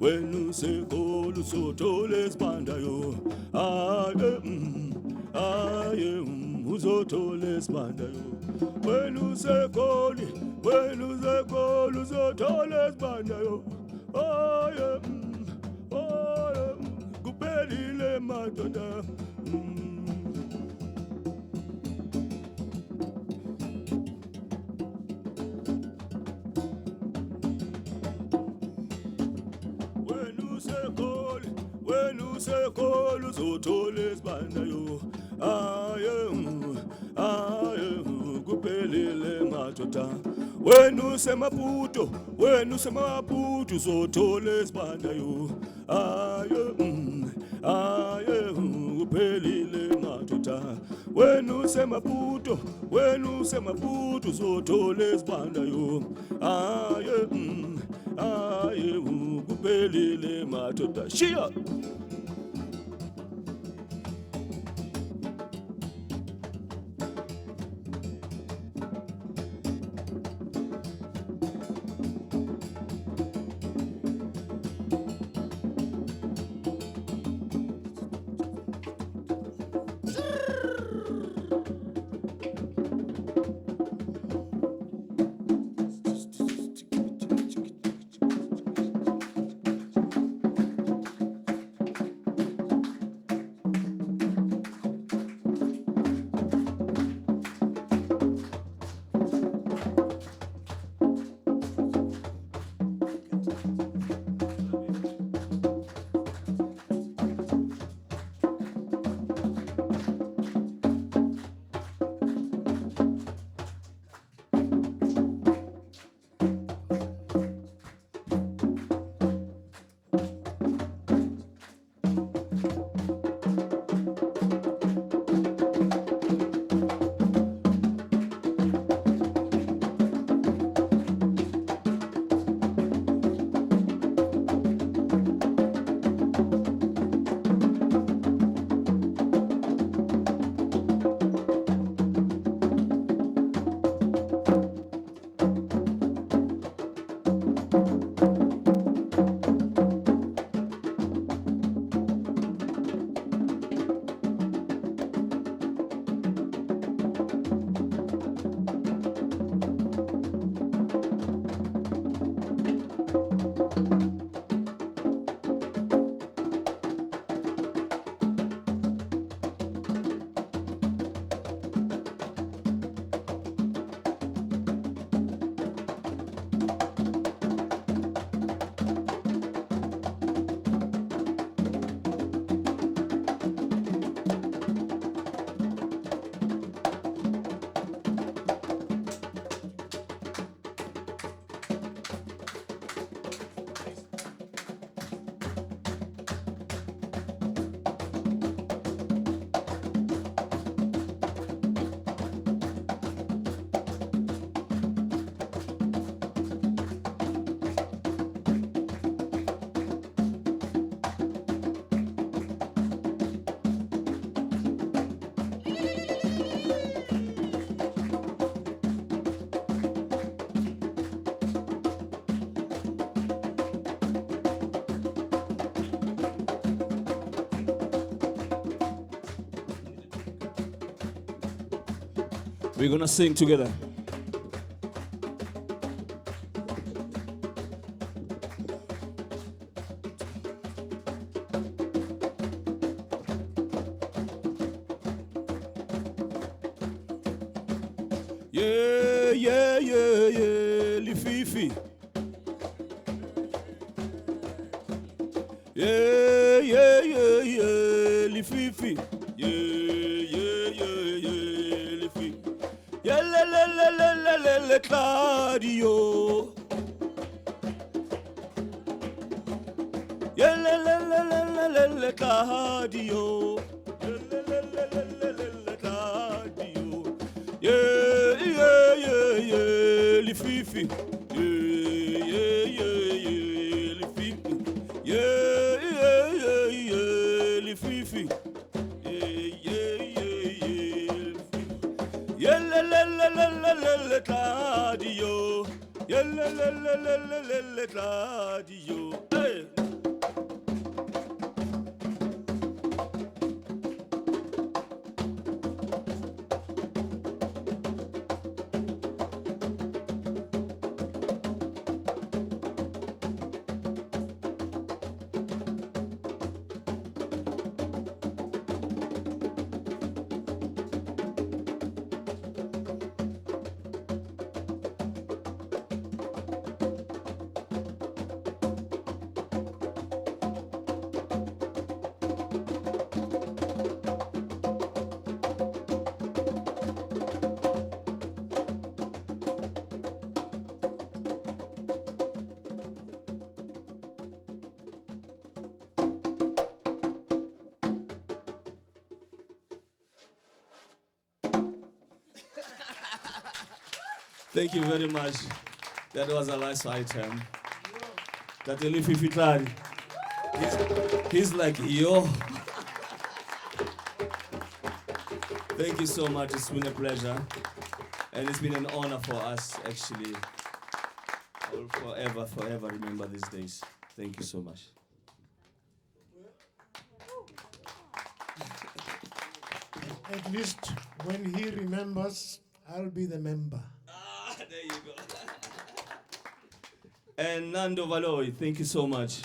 Wenu sekhole uzothola esibandayo uzothola esibandayo wenu sekhole uzothola esibandayo kuphelile madoda. Wenu sekhole uzothola esibandayo kuphelile madoda wenu semaputo uzothola esibandayo kuphelile madoda wenu semaputo uzothola esibandayo kuphelile madoda. Shia We're gonna sing together. Yeah, yeah, yeah, yeah, Lefifi. Yeah, yeah, yeah, yeah, Lefifi. Yeah, yeah, yeah, yeah, Lefifi. Yeah, la, la, la, la, la, la, la, Claudio. Yeah, la, la, la, la, la, la, la, Claudio. Yeah, la, la, la, la, la, la, la, Claudio. Yeah, yeah, yeah, yeah, Lefifi. Yeah, yeah, yeah, yeah, Lefifi. Yeah, yeah, yeah, yeah, Lefifi. Yeah, yeah, yeah, yeah, Lefifi. Yeah, la, la, la, la, la, la, la, Claudio. Yeah, la, la, la, la, la, la, la, Claudio. Hey. Thank you very much. That was a nice item. That Lefifi Tladi. He's like, yo. Thank you so much. It's been a pleasure. And it's been an honor for us, actually. I will forever remember these days. Thank you so much. At least when he remembers, I'll be the member. There you go. And Nando Valoy, thank you so much.